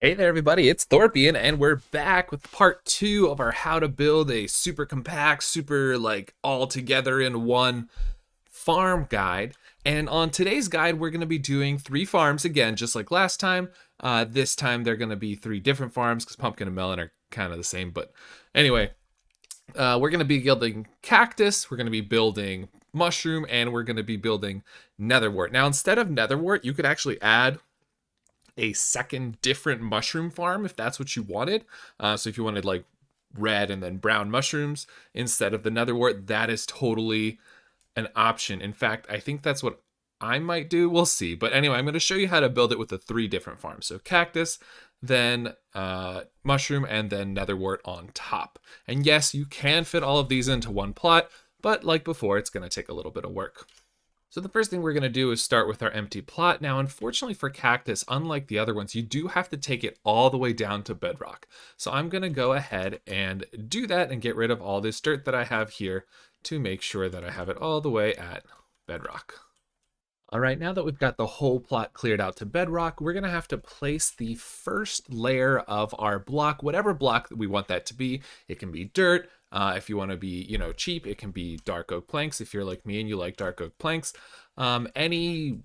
Hey there, everybody. It's Thorpian, and we're back with part two of our how to build a super compact, super all together in one farm guide. And on today's guide, we're going to be doing three farms again, just like last time. This time, they're going to be three different farms because pumpkin and melon are kind of the same. But anyway, we're going to be building cactus, we're going to be building mushroom, and we're going to be building netherwart. Now, instead of netherwart, you could actually add a second different mushroom farm if that's what you wanted. So if you wanted like red and then brown mushrooms instead of the netherwort, that is totally an option. In fact, I think that's what I might do. We'll see. But anyway, I'm going to show you how to build it with the three different farms. So cactus, then mushroom, and then netherwort on top. And yes, you can fit all of these into one plot, but like before, it's going to take a little bit of work. So the first thing we're going to do is start with our empty plot. Now, unfortunately for cactus, unlike the other ones, you do have to take it all the way down to bedrock. So I'm going to go ahead and do that and get rid of all this dirt that I have here to make sure that I have it all the way at bedrock. All right, now that we've got the whole plot cleared out to bedrock, we're going to have to place the first layer of our block, whatever block that we want that to be. It can be dirt. If you want to be, cheap, it can be dark oak planks. If you're like me and you like dark oak planks, any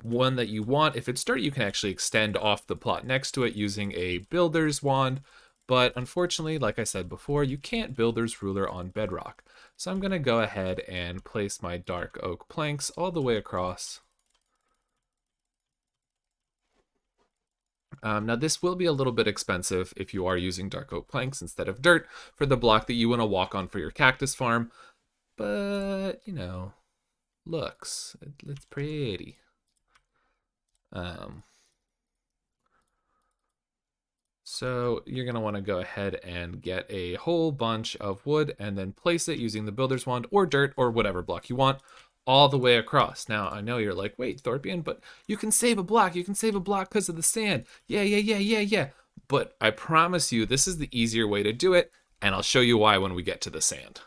one that you want. If it's dirt, you can actually extend off the plot next to it using a builder's wand. But unfortunately, like I said before, you can't builder's ruler on bedrock. So I'm going to go ahead and place my dark oak planks all the way across. Now this will be a little bit expensive if you are using dark oak planks instead of dirt for the block that you want to walk on for your cactus farm. But, looks, it's pretty. So you're going to want to go ahead and get a whole bunch of wood and then place it using the builder's wand or dirt or whatever block you want all the way across. Now, I know you're like, wait, Thorpian, but you can save a block. You can save a block because of the sand. Yeah. But I promise you, this is the easier way to do it, and I'll show you why when we get to the sand.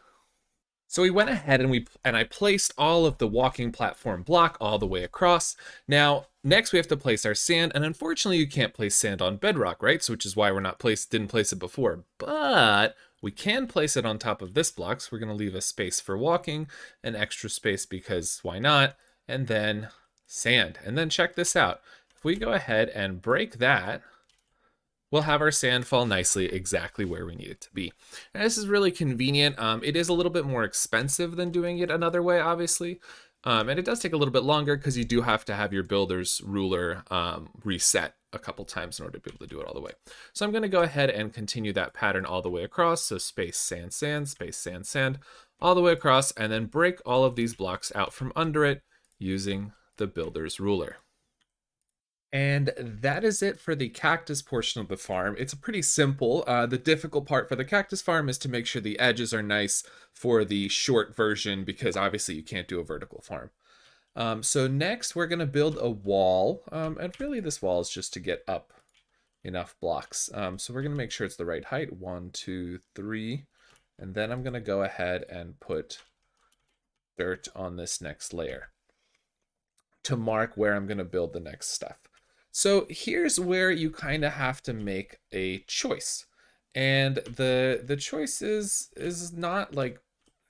So we went ahead and I placed all of the walking platform block all the way across. Now, next we have to place our sand, and unfortunately you can't place sand on bedrock, right? So which is why we're not didn't place it before. But we can place it on top of this block, so we're going to leave a space for walking, an extra space because why not? And then sand. And then check this out. If we go ahead and break that, we'll have our sand fall nicely exactly where we need it to be. And this is really convenient. It is a little bit more expensive than doing it another way, obviously. And it does take a little bit longer because you do have to have your builder's ruler reset a couple times in order to be able to do it all the way. So I'm going to go ahead and continue that pattern all the way across. So space, sand, sand, space, sand, sand, all the way across, and then break all of these blocks out from under it using the builder's ruler. And that is it for the cactus portion of the farm. It's pretty simple. The difficult part for the cactus farm is to make sure the edges are nice for the short version because obviously you can't do a vertical farm. So next we're going to build a wall. And really this wall is just to get up enough blocks. So we're going to make sure it's the right height. 1, 2, 3. And then I'm going to go ahead and put dirt on this next layer to mark where I'm going to build the next stuff. So here's where you kind of have to make a choice. And the choice is not like,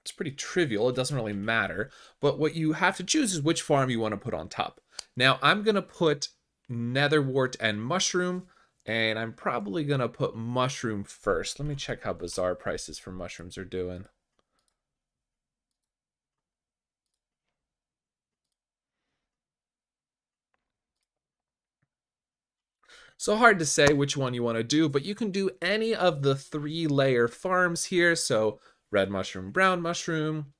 it's pretty trivial. It doesn't really matter. But what you have to choose is which farm you want to put on top. Now I'm going to put netherwart and mushroom, and I'm probably going to put mushroom first. Let me check how bazaar prices for mushrooms are doing. So hard to say which one you want to do, but you can do any of the 3-layer farms here. So red mushroom, brown mushroom,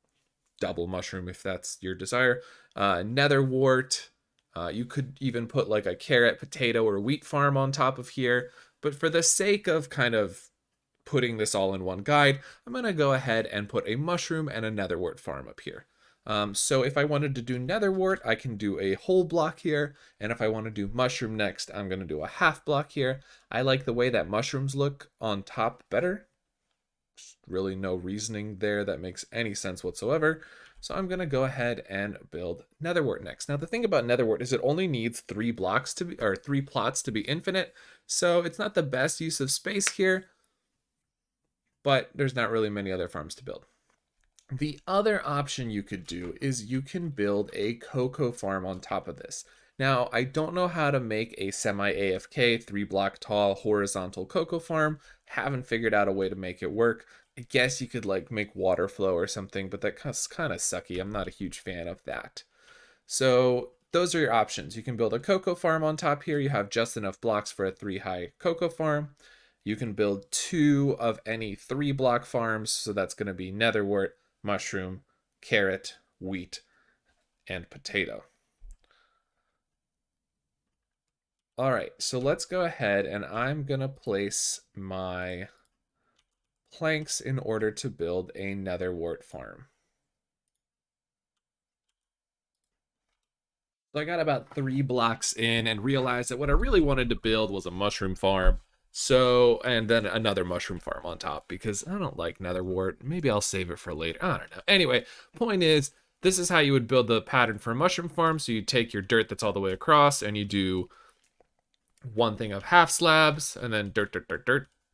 double mushroom if that's your desire, netherwart. You could even put like a carrot, potato, or wheat farm on top of here. But for the sake of kind of putting this all in one guide, I'm going to go ahead and put a mushroom and a netherwart farm up here. So if I wanted to do netherwart, I can do a whole block here. And if I want to do mushroom next, I'm going to do a half block here. I like the way that mushrooms look on top better. Just really no reasoning there that makes any sense whatsoever. So I'm going to go ahead and build NWart next. Now the thing about NWart is it only needs 3 blocks to be, or 3 plots to be infinite. So it's not the best use of space here, but there's not really many other farms to build. The other option you could do is you can build a cocoa farm on top of this. Now, I don't know how to make a semi-AFK 3-block tall horizontal cocoa farm. Haven't figured out a way to make it work. I guess you could like make water flow or something, but that's kind of sucky. I'm not a huge fan of that. So those are your options. You can build a cocoa farm on top here. You have just enough blocks for a 3-high cocoa farm. You can build 2 of any 3-block farms. So that's going to be netherwort, mushroom, carrot, wheat, and potato. All right, so let's go ahead and I'm gonna place my planks in order to build a netherwort farm. So I got about 3 blocks in and realized that what I really wanted to build was a mushroom farm. So, and then another mushroom farm on top because I don't like netherwort. Maybe I'll save it for later. I don't know. Anyway, point is, this is how you would build the pattern for a mushroom farm. So you take your dirt that's all the way across and you do one thing of half slabs and then dirt,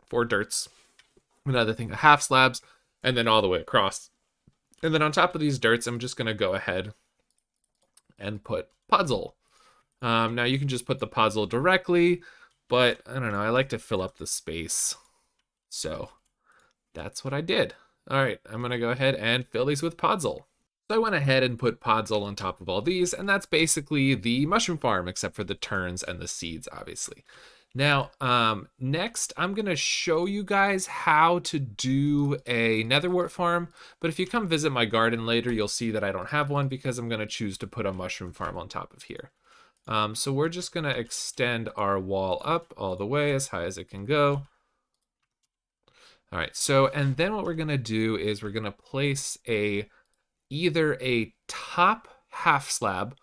4 dirts. Another thing of half slabs and then all the way across. And then on top of these dirts, I'm just going to go ahead and put puzzle. Now you can just put the puzzle directly, but I don't know, I like to fill up the space. So that's what I did. All right, I'm gonna go ahead and fill these with puzzle. So I went ahead and put puzzle on top of all these, and that's basically the mushroom farm, except for the turns and the seeds, obviously. Now, next, I'm going to show you guys how to do a netherwort farm, but if you come visit my garden later, you'll see that I don't have one because I'm going to choose to put a mushroom farm on top of here. So we're just going to extend our wall up all the way as high as it can go. All right, so, and then what we're going to do is we're going to place either a top half slab,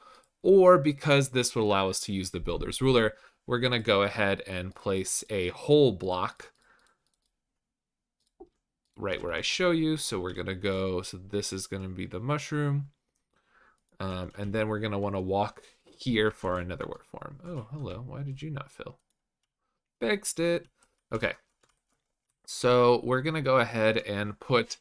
or because this would allow us to use the builder's ruler, we're going to go ahead and place a whole block right where I show you. So we're going to go, so this is going to be the mushroom. And then we're going to want to walk here for our netherwort farm. Oh, hello. Why did you not fill? Fixed it. Okay. So we're going to go ahead and put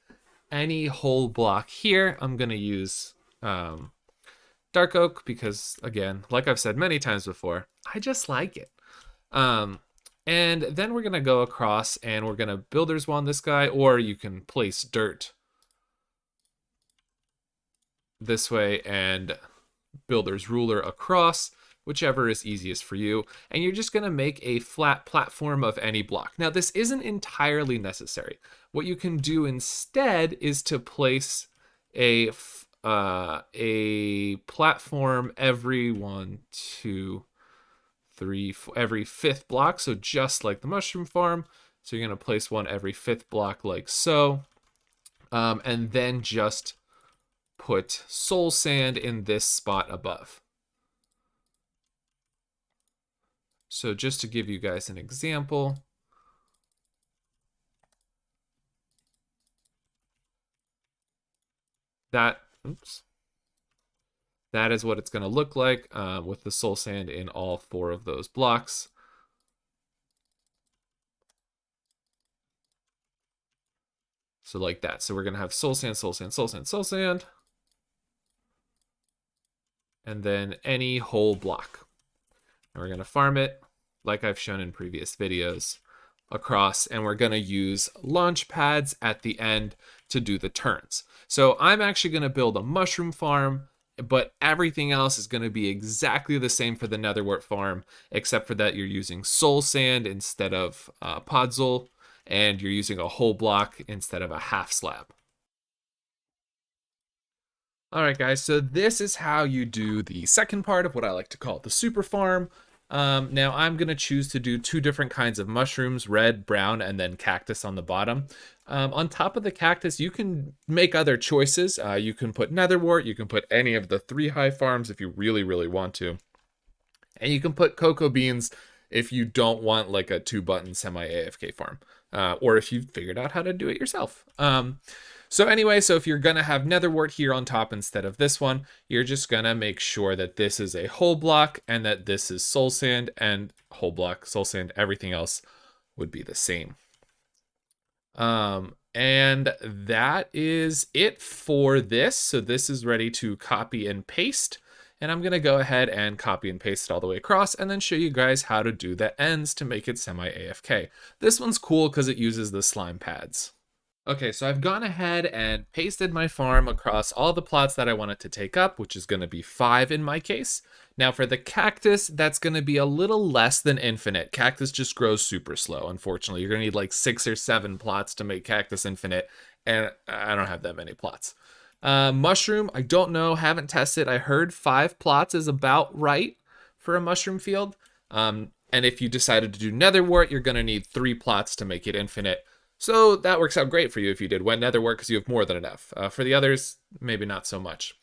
any whole block here. I'm going to use dark oak because, again, like I've said many times before, I just like it. And then we're going to go across and we're going to builder's wand this guy, or you can place dirt this way and builder's ruler across, whichever is easiest for you. And you're just going to make a flat platform of any block. Now, this isn't entirely necessary. What you can do instead is to place a platform every 1, 2, 3, every 5th block. So just like the mushroom farm. So you're going to place one every 5th block like so. And then just put soul sand in this spot above. So just to give you guys an example, that is what it's going to look like with the soul sand in all 4 of those blocks. So like that. So we're going to have soul sand, soul sand, soul sand, soul sand. And then any whole block. And we're going to farm it, like I've shown in previous videos, across, and we're going to use launch pads at the end to do the turns. So I'm actually going to build a mushroom farm, but everything else is going to be exactly the same for the netherwort farm, except for that you're using soul sand instead of puzzle, and you're using a whole block instead of a half slab. All right, guys, so this is how you do the second part of what I like to call the super farm. Now I'm going to choose to do 2 different kinds of mushrooms, red, brown, and then cactus on the bottom. On top of the cactus, you can make other choices. You can put netherwort, you can put any of the 3 high farms if you really, really want to. And you can put cocoa beans if you don't want like a 2-button semi-AFK farm. or if you figured out how to do it yourself. So anyway, so if you're gonna have netherwart here on top instead of this one, you're just gonna make sure that this is a whole block and that this is soul sand, and whole block, soul sand, everything else would be the same. And that is it for this. So this is ready to copy and paste. And I'm gonna go ahead and copy and paste it all the way across and then show you guys how to do the ends to make it semi-AFK. This one's cool because it uses the slime pads. Okay, so I've gone ahead and pasted my farm across all the plots that I wanted to take up, which is going to be 5 in my case. Now for the cactus, that's going to be a little less than infinite. Cactus just grows super slow, unfortunately. You're going to need like 6 or 7 plots to make cactus infinite, and I don't have that many plots. Mushroom, I don't know, haven't tested. I heard 5 plots is about right for a mushroom field. And if you decided to do netherwart, you're going to need 3 plots to make it infinite. So that works out great for you if you did wet netherwart because you have more than enough. For the others, maybe not so much.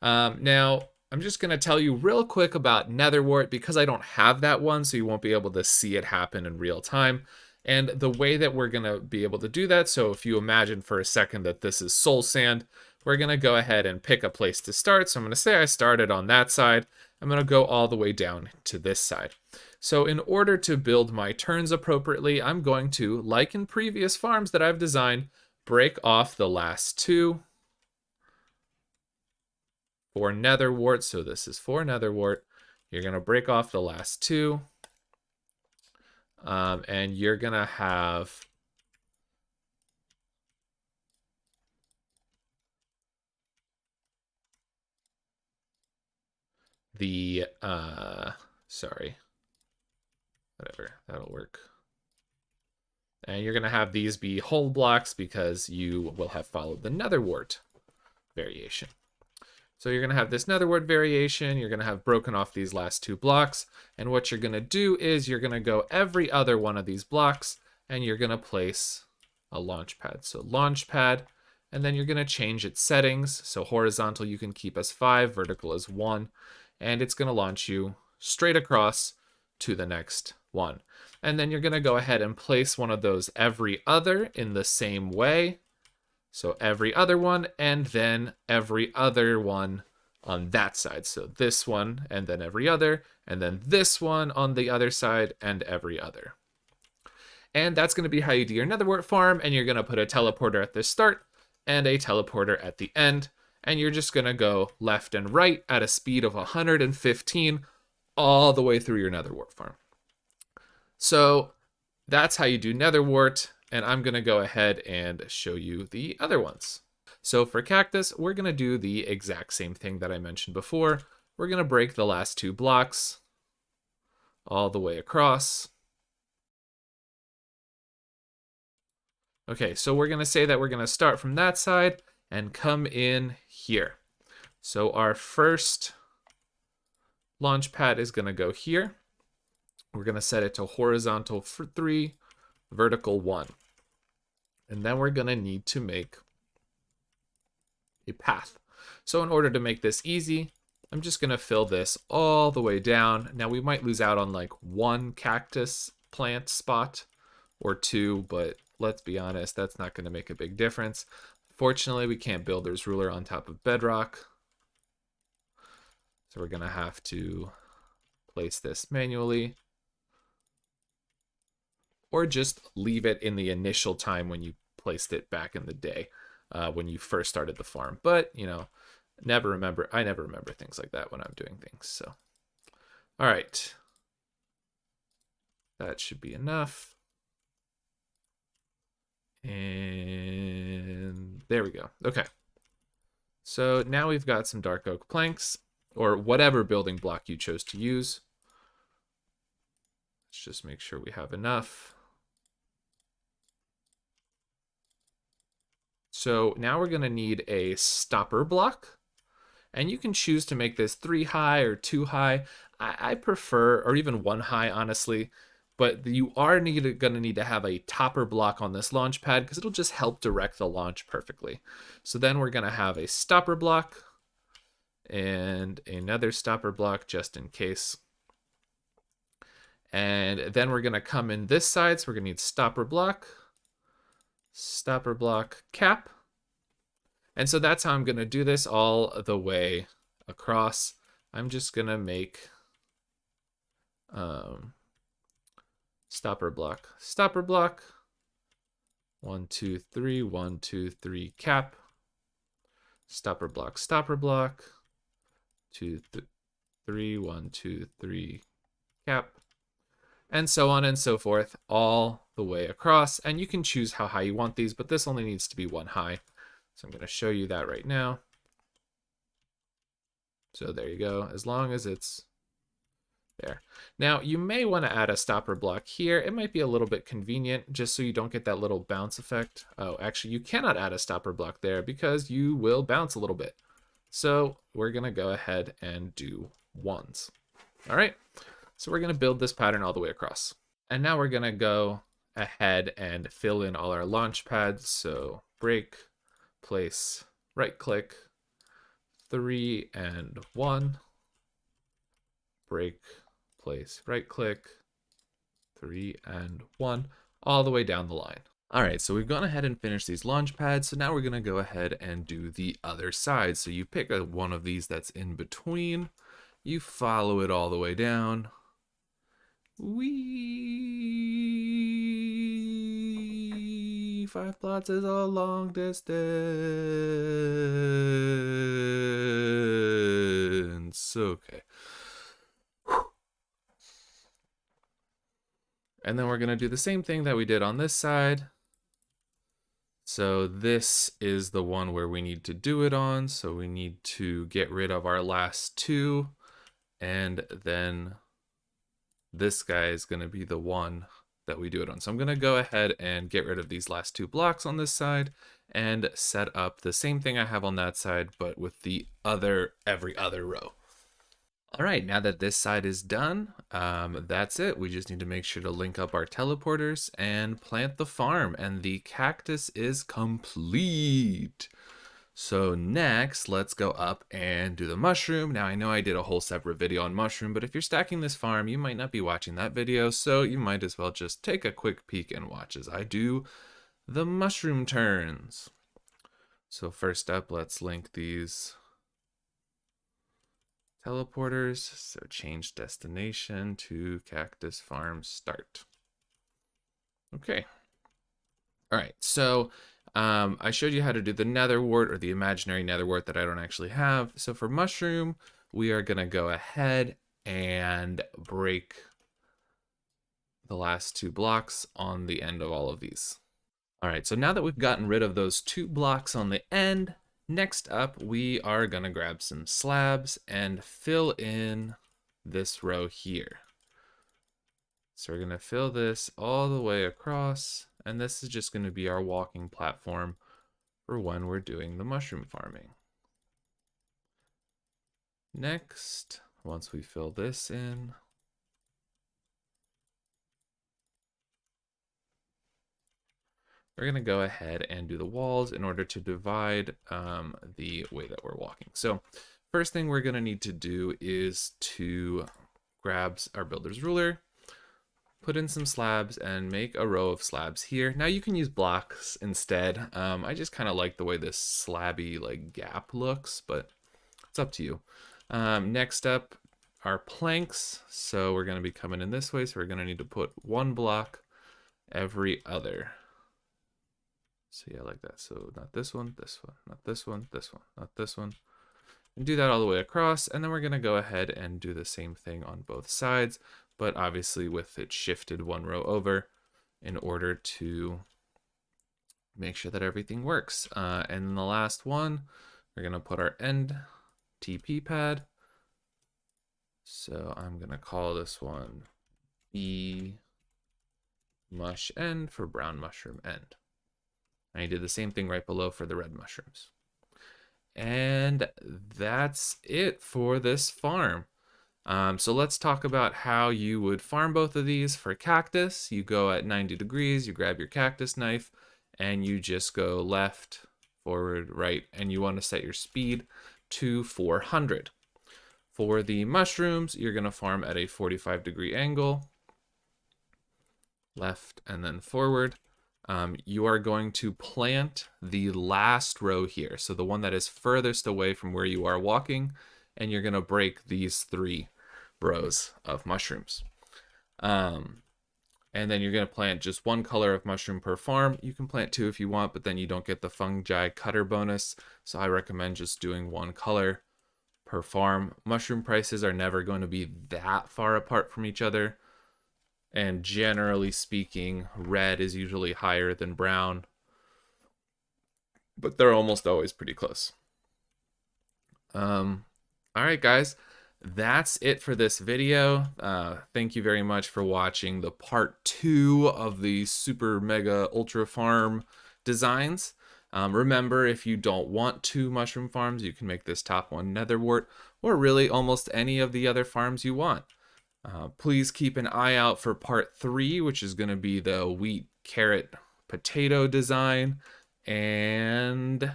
Now, I'm just going to tell you real quick about netherwart because I don't have that one, so you won't be able to see it happen in real time. And the way that we're going to be able to do that, so if you imagine for a second that this is soul sand, we're going to go ahead and pick a place to start. So I'm going to say I started on that side. I'm going to go all the way down to this side. So in order to build my turns appropriately, I'm going to, like in previous farms that I've designed, break off the last 2 for netherwart. So this is for netherwart. You're going to break off the last 2. And you're going to have the, sorry, whatever, that'll work. And you're going to have these be whole blocks because you will have followed the netherwart variation. So you're going to have this netherwart variation, you're going to have broken off these last 2 blocks, and what you're going to do is you're going to go every other one of these blocks, and you're going to place a launch pad. So launch pad, and then you're going to change its settings. So horizontal you can keep as 5, vertical as 1, and it's going to launch you straight across to the next one. And then you're going to go ahead and place one of those every other in the same way. So every other one, and then every other one on that side. So this one, and then every other, and then this one on the other side, and every other. And that's going to be how you do your netherwart farm, and you're going to put a teleporter at the start and a teleporter at the end, and you're just going to go left and right at a speed of 115 all the way through your netherwart farm. So that's how you do netherwart. And I'm going to go ahead and show you the other ones. So for cactus, we're going to do the exact same thing that I mentioned before. We're going to break the last 2 blocks all the way across. Okay, so we're going to say that we're going to start from that side and come in here. So our first launch pad is going to go here. We're going to set it to horizontal for 3, vertical 1. And then we're going to need to make a path. So in order to make this easy, I'm just going to fill this all the way down. Now we might lose out on like 1 cactus plant spot or 2, but let's be honest, that's not going to make a big difference. Fortunately, we can't builder's ruler on top of bedrock. So we're going to have to place this manually, or just leave it in the initial time when you placed it back in the day, when you first started the farm. But, you know, I never remember things like that when I'm doing things. So, all right. That should be enough. And there we go. Okay. So now we've got some dark oak planks, or whatever building block you chose to use. Let's just make sure we have enough. So now we're going to need a stopper block, and you can choose to make this 3 high or 2 high. I prefer, or even 1 high, honestly, but you are going to need to have a topper block on this launch pad because it'll just help direct the launch perfectly. So then we're going to have a stopper block and another stopper block just in case. And then we're going to come in this side, so we're going to need stopper block, stopper block, cap. And so that's how I'm going to do this all the way across. I'm just going to make stopper block, 1, 2, 3, 1, 2, 3, cap, stopper block, 2, 3, 1, 2, 3, cap, and so on and so forth all the way across. And you can choose how high you want these, but this only needs to be 1 high. So I'm going to show you that right now. So there you go, as long as it's there. Now, you may want to add a stopper block here. It might be a little bit convenient just so you don't get that little bounce effect. Oh, actually, you cannot add a stopper block there because you will bounce a little bit. So we're going to go ahead and do 1s. All right, so we're going to build this pattern all the way across. And now we're going to go ahead and fill in all our launch pads. So break, place, right click, 3 and 1, break, place, right click, 3 and 1, all the way down the line. All right, so we've gone ahead and finished these launch pads. So now we're gonna go ahead and do the other side. So you pick one of these that's in between, you follow it all the way down. Wee, 5 plots is a long distance. Okay. And then we're going to do the same thing that we did on this side. So this is the one where we need to do it on. So we need to get rid of our last 2. And then this guy is going to be the one that we do it on. So I'm going to go ahead and get rid of these last 2 blocks on this side and set up the same thing I have on that side, but with the every other row. All right, now that this side is done, that's it. We just need to make sure to link up our teleporters and plant the farm, and the cactus is complete. So next, let's go up and do the mushroom. Now, I know I did a whole separate video on mushroom, but if you're stacking this farm, you might not be watching that video, so you might as well just take a quick peek and watch as I do the mushroom turns. So first up, let's link these teleporters. So change destination to cactus farm start. Okay. All right, so I showed you how to do the NWart, or the imaginary NWart that I don't actually have. So for mushroom, we are gonna go ahead and break the last 2 blocks on the end of all of these. All right, so now that we've gotten rid of those 2 blocks on the end, next up, we are gonna grab some slabs and fill in this row here. So we're gonna fill this all the way across, and this is just gonna be our walking platform for when we're doing the mushroom farming. Next, once we fill this in, we're going to go ahead and do the walls in order to divide the way that we're walking. So first thing we're going to need to do is to grab our builder's ruler, put in some slabs, and make a row of slabs here. Now you can use blocks instead. I just kind of like the way this slabby like gap looks, but it's up to you. Next up are planks. So we're going to be coming in this way. So we're going to need to put 1 block every other. So yeah, like that. So not this one, not this one, not this one. And do that all the way across. And then we're going to go ahead and do the same thing on both sides, but obviously with it shifted 1 row over in order to make sure that everything works. And then the last one, we're going to put our end TP pad. So I'm going to call this one B mush end for brown mushroom end. I did the same thing right below for the red mushrooms. And that's it for this farm. So let's talk about how you would farm both of these. For cactus, you go at 90 degrees, you grab your cactus knife, and you just go left, forward, right, and you want to set your speed to 400. For the mushrooms, you're going to farm at a 45-degree angle, left and then forward. You are going to plant the last row here, so the one that is furthest away from where you are walking, and you're going to break these 3 rows of mushrooms. And then you're going to plant just 1 color of mushroom per farm. You can plant 2 if you want, but then you don't get the fungi cutter bonus, so I recommend just doing 1 color per farm. Mushroom prices are never going to be that far apart from each other, and generally speaking, red is usually higher than brown, but they're almost always pretty close. All right, guys, that's it for this video. Thank you very much for watching the part 2 of the super mega ultra farm designs. Remember, if you don't want 2 mushroom farms, you can make this top one NWart, or really almost any of the other farms you want. Please keep an eye out for part 3, which is going to be the wheat, carrot, potato design. And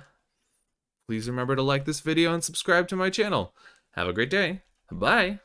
please remember to like this video and subscribe to my channel. Have a great day. Bye.